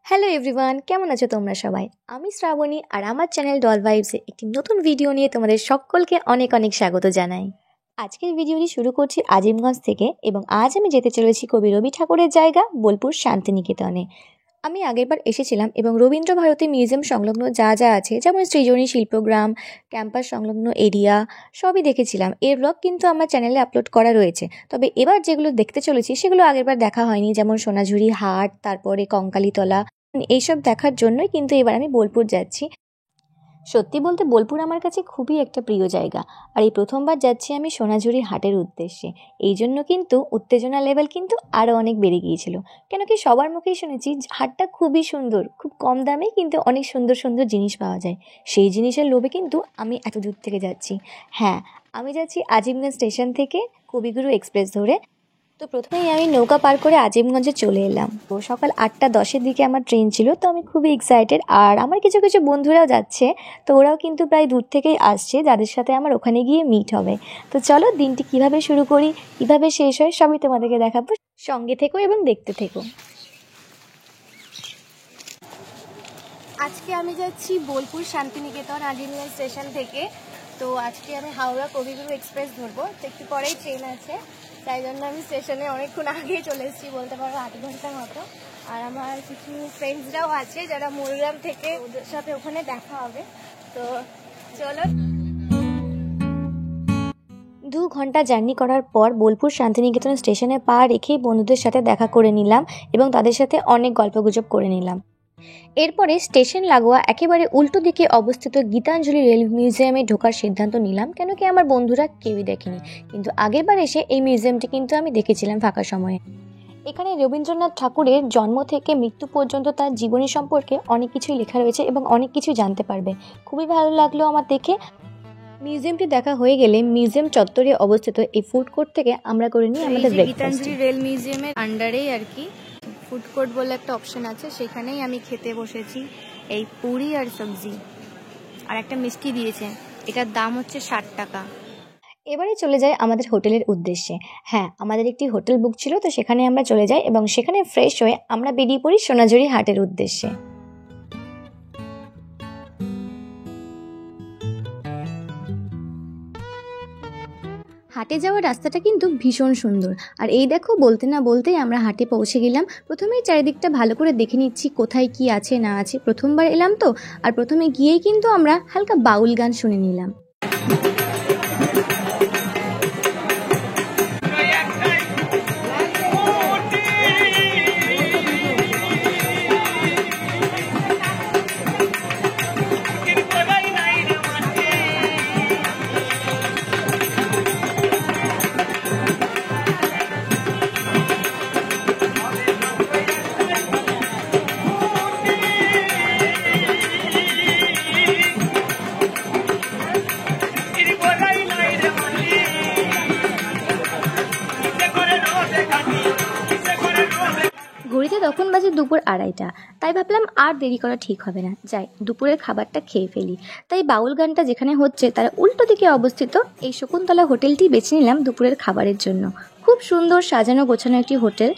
Hello everyone, কেমন আছো তোমরা সবাই? আমি শ্রাবণী আর আমার চ্যানেল ডল ভাইবসে একটি নতুন ভিডিও নিয়ে তোমাদের সকলকে অনেক অনেক স্বাগত জানাই। আজকের ভিডিওটি শুরু করছি আজিমগঞ্জ থেকে এবং আজ আমি যেতে চলেছি কবি রবি ঠাকুরের জায়গা বোলপুর শান্তিনিকেতনে। আমি আগেরবার এসেছিলাম এবং রবীন্দ্র ভারতী মিউজিয়াম সংলগ্ন যা যা আছে, যেমন সৃজনী শিল্পগ্রাম, ক্যাম্পাস সংলগ্ন এরিয়া, সবই দেখেছিলাম। এর ব্লগ কিন্তু আমার চ্যানেলে আপলোড করা রয়েছে। তবে এবার যেগুলো দেখতে চলেছি সেগুলো আগেরবার দেখা হয়নি, যেমন সোনাঝুরি হাট, তারপরে কঙ্কালীতলা। এইসব দেখার জন্যই কিন্তু এবার আমি বোলপুর যাচ্ছি। সত্যি বলতে বোলপুর আমার কাছে খুবই একটা প্রিয় জায়গা, আর এই প্রথমবার যাচ্ছি আমি সোনাঝুরি হাটের উদ্দেশ্যে। এই জন্য কিন্তু উত্তেজনা লেভেল কিন্তু আরও অনেক বেড়ে গিয়েছিল, কেন কি সবার মুখেই শুনেছি হাটটা খুবই সুন্দর, খুব কম দামে কিন্তু অনেক সুন্দর সুন্দর জিনিস পাওয়া যায়। সেই জিনিসের লোভে কিন্তু আমি এত দূর থেকে যাচ্ছি। হ্যাঁ, আমি যাচ্ছি আজিমগঞ্জ স্টেশন থেকে কবিগুরু এক্সপ্রেস ধরে। তো প্রথমেই আমি নৌকা পার করে আজিমগঞ্জে চলে এলাম। তো সকাল 8টা 10-এর দিকে আমার ট্রেন ছিল, তো আমি খুবই এক্সাইটেড। আর আমার কিছু কিছু বন্ধুরাও যাচ্ছে, তো ওরাও কিন্তু প্রায় দূর থেকেই আসছে, যাদের সাথে আমার ওখানে গিয়ে মিট হবে। তো চলো দিনটি কিভাবে শুরু করি, কিভাবে শেষ হয়, সবই তোমাদেরকে দেখাবো। সঙ্গে থেকো এবং দেখতে থেকো। আজকে আমি যাচ্ছি বোলপুর শান্তিনিকেতন আজিমগঞ্জ স্টেশন থেকে। তো আজকে আমি হাওড়া কবিগুরু এক্সপ্রেস ধরবো, তো একটু পরেই ট্রেন আছে, তাই জন্য আমি স্টেশনে অনেকক্ষণ আগেই চলে এসেছি, বলতে পারো 8 ঘন্টার মতো। আর আমার কিছু ফ্রেন্ডসরাও আছে যারা মোরগ্রাম থেকে, ওদের সাথে ওখানে দেখা হবে। তো চলো। 2 ঘন্টা জার্নি করার পর বোলপুর শান্তিনিকেতন স্টেশনে পা রেখেই বন্ধুদের সাথে দেখা করে নিলাম এবং তাদের সাথে অনেক গল্পগুজব করে নিলাম। এরপরে স্টেশন লাগোয়া একেবারে উল্টো দিকে অবস্থিত গীতাঞ্জলি রেল মিউজিয়ামে ঢোকার সিদ্ধান্ত নিলাম, কেন কি আমার বন্ধুরা কেউই দেখেনি। কিন্তু আগেরবার এসে এই মিউজিয়ামটি কিন্তু আমি দেখেছিলাম ফাঁকা সময়ে। এখানে রবীন্দ্রনাথ ঠাকুরের জন্ম থেকে মৃত্যু পর্যন্ত তার জীবনী সম্পর্কে অনেক কিছুই লেখা রয়েছে এবং অনেক কিছু জানতে পারবে। খুবই ভালো লাগলো আমার দেখে। মিউজিয়ামটি দেখা হয়ে গেলে মিউজিয়াম চত্বরে অবস্থিত এই ফুড কোর্ট থেকে আমরা করে নিই আমাদের ব্রেকফাস্ট। গীতাঞ্জলি রেল মিউজিয়ামের আন্ডারেই আর কি ফুড কোর্ট বলে একটা অপশন আছে, সেখানেই আমি খেতে বসেছি। এই পুরি আর সবজি আর একটা মিষ্টি দিয়েছে, এটার দাম হচ্ছে 60 টাকা। এবারে চলে যাই আমাদের হোটেলের উদ্দেশ্যে। হ্যাঁ, আমাদের একটি হোটেল বুক ছিল, তো সেখানে আমরা চলে যাই এবং সেখানে ফ্রেশ হয়ে আমরা বেরিয়ে পড়ি সোনাঝুরি হাটের উদ্দেশ্যে। হাটে যাওয়ার রাস্তাটা কিন্তু ভীষণ সুন্দর। আর এই দেখো, বলতে না বলতেই আমরা হাটে পৌঁছে গেলাম। প্রথমেই চারিদিকটা ভালো করে দেখে নিচ্ছি কোথায় কি আছে না আছে, প্রথমবার এলাম তো। আর প্রথমে গিয়েই কিন্তু আমরা হালকা বাউল গান শুনে নিলাম। ঘড়িতে তখন বাজে দুপুর 2:30, তাই ভাবলাম আর দেরি করা ঠিক হবে না, যাই দুপুরের খাবারটা খেয়ে ফেলি। তাই বাউল গানটা যেখানে হচ্ছে তার উল্টো দিকে অবস্থিত এই শকুন্তলা হোটেলটি বেছে নিলাম দুপুরের খাবারের জন্য। খুব সুন্দর সাজানো গোছানো একটি হোটেল,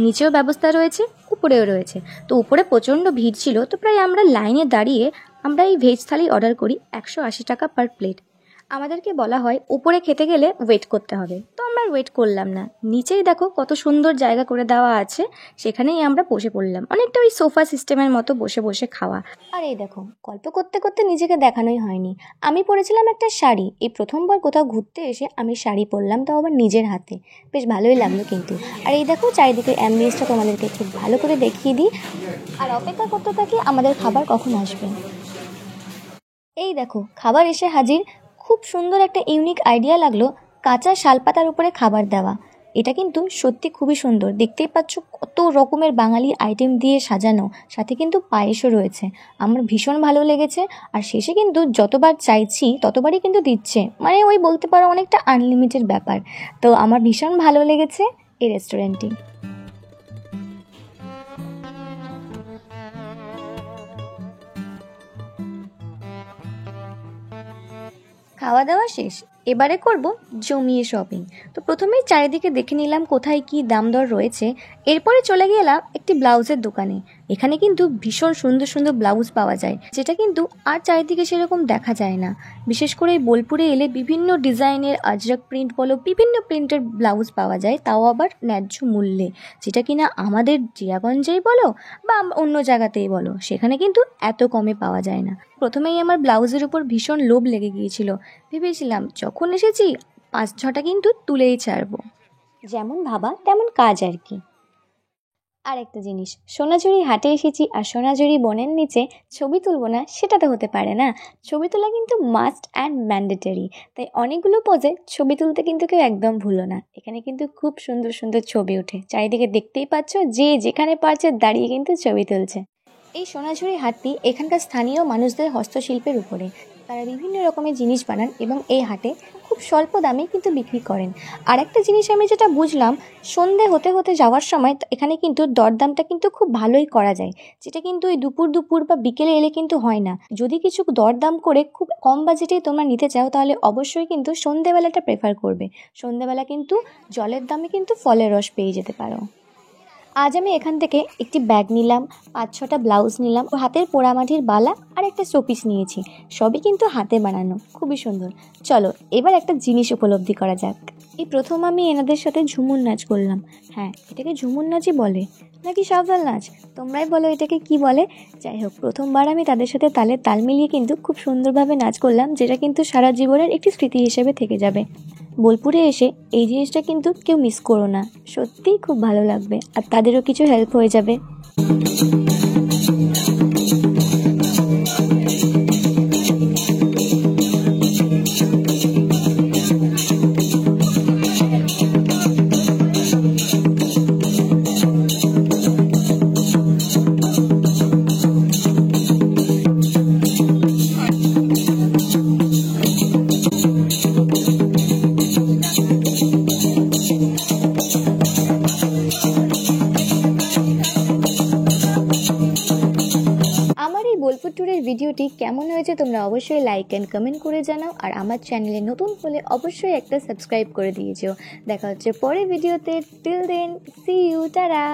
নিচেও ব্যবস্থা রয়েছে, উপরেও রয়েছে। তো উপরে প্রচণ্ড ভিড় ছিল, তো প্রায় আমরা লাইনে দাঁড়িয়ে আমরা এই ভেজ থালি অর্ডার করি 180 টাকা পার প্লেট। আমাদেরকে বলা হয় উপরে খেতে গেলে ওয়েট করতে হবে, তো আমরা ওয়েট করলাম না। নিচেই দেখো কত সুন্দর জায়গা করে দেওয়া আছে, সেখানেই আমরা বসে পড়লাম, অনেকটা ওই সোফা সিস্টেমের মতো বসে বসে খাওয়া। আর এই দেখো, গল্প করতে করতে নিজেকে দেখানোই হয়নি, আমি পরেছিলাম একটা শাড়ি। এই প্রথমবার কোথাও ঘুরতে এসে আমি শাড়ি পরলাম, তাও আবার নিজের হাতে, বেশ ভালোই লাগলো কিন্তু। আর এই দেখো চারিদিকে অ্যাম্বিয়েন্সটা তোমাদেরকে খুব ভালো করে দেখিয়ে দিই, আর অপেক্ষা করতে থাকি আমাদের খাবার কখন আসবে। এই দেখো খাবার এসে হাজির। খুব সুন্দর একটা ইউনিক আইডিয়া লাগলো কাঁচা শালপাতার উপরে খাবার দেওয়া। এটা কিন্তু সত্যি খুবই সুন্দর, দেখতেই পাচ্ছ কত রকমের বাঙালি আইটেম দিয়ে সাজানো, সাথে কিন্তু পায়েসও রয়েছে। আমার ভীষণ ভালো লেগেছে। আর শেষে কিন্তু যতবার চাইছি ততবারই কিন্তু দিচ্ছে, মানে ওই বলতে পারো অনেকটা আনলিমিটেড ব্যাপার। তো আমার ভীষণ ভালো লেগেছে এই রেস্টুরেন্টটি। খাওয়া দাওয়া শেষ, এবারে করব জমিয়ে শপিং। তো প্রথমেই চারিদিকে দেখে নিলাম কোথায় কি দাম দর রয়েছে। এরপরে চলে গেলাম একটি ব্লাউজের দোকানে। এখানে কিন্তু ভীষণ সুন্দর সুন্দর ব্লাউজ পাওয়া যায়, যেটা কিন্তু আর চারিদিকে সেরকম দেখা যায় না। বিশেষ করে এই বোলপুরে এলে বিভিন্ন ডিজাইনের আজরাক প্রিন্ট বলো, বিভিন্ন প্রিন্টের ব্লাউজ পাওয়া যায়, তাও আবার ন্যায্য মূল্যে, যেটা কিনা আমাদের জিয়াগঞ্জেই বলো বা অন্য জায়গাতেই বলো, সেখানে কিন্তু এত কমে পাওয়া যায় না। প্রথমেই আমার ব্লাউজের উপর ভীষণ লোভ লেগে গিয়েছিল, ভেবেছিলাম যখন এসেছি 5-6টা কিন্তু তুলেই ছাড়বো। যেমন ভাবা তেমন কাজ আর কি। আর একটা জিনিস, সোনাঝুরি হাটে এসেছি আর সোনাঝুরি বনের নিচে ছবি তুলবো না সেটা তো হতে পারে না। ছবি তোলা কিন্তু মাস্ট অ্যান্ড ম্যান্ডেটরি, তাই অনেকগুলো পজে ছবি তুলতে কিন্তু কেউ একদম ভুলো না। এখানে কিন্তু খুব সুন্দর সুন্দর ছবি ওঠে, চারিদিকে দেখতেই পাচ্ছ, যে যেখানে পারছে দাঁড়িয়ে কিন্তু ছবি তুলছে। এই সোনাঝুরি হাটটি এখানকার স্থানীয় মানুষদের হস্তশিল্পের উপরে, তারা বিভিন্ন রকমের জিনিস বানান এবং এই হাটে খুব স্বল্প দামে কিন্তু বিক্রি করেন। আর একটা জিনিস আমি যেটা বুঝলাম, সন্ধে হতে হতে যাওয়ার সময় এখানে কিন্তু দরদামটা কিন্তু খুব ভালোই করা যায়, যেটা কিন্তু এই দুপুর বা বিকেলে এলে কিন্তু হয় না। যদি কিছু দরদাম করে খুব কম বাজেটেই তোমরা নিতে চাও, তাহলে অবশ্যই কিন্তু সন্ধেবেলাটা প্রেফার করবে। সন্ধেবেলা কিন্তু জলের দামে কিন্তু ফলের রস পেয়ে যেতে পারো। আজ আমি এখান থেকে একটি ব্যাগ নিলাম, 5-6টা ব্লাউজ নিলাম, হাতের পোড়ামাটির বালা আর একটা শোপিস নিয়েছি। সবই কিন্তু হাতে বানানো, খুবই সুন্দর। চলো এবার একটা জিনিস উপলব্ধি করা যাক। এই প্রথম আমি এনাদের সাথে ঝুমুর নাচ করলাম। হ্যাঁ, এটাকে ঝুমুর নাচই বলে নাকি সাঁওতাল নাচ, তোমরাই বলো এটাকে কি বলে। যাই হোক, প্রথমবার আমি তাদের সাথে তালে তাল মিলিয়ে কিন্তু খুব সুন্দরভাবে নাচ করলাম, যেটা কিন্তু সারা জীবনের একটি স্মৃতি হিসেবে থেকে যাবে। বোলপুরে এসে এই জিনিসটা কিন্তু কেউ মিস করো না, সত্যিই খুব ভালো লাগবে আর তাদেরও কিছু হেল্প হয়ে যাবে। আমার এই বোলপুর ট্যুরের ভিডিওটি কেমন হয়েছে তোমরা অবশ্যই লাইক অ্যান্ড কমেন্ট করে জানাও, আর আমার চ্যানেলে নতুন হলে অবশ্যই একটা সাবস্ক্রাইব করে দিয়েছো। দেখা হচ্ছে পরের ভিডিওতে, till then see you, tata.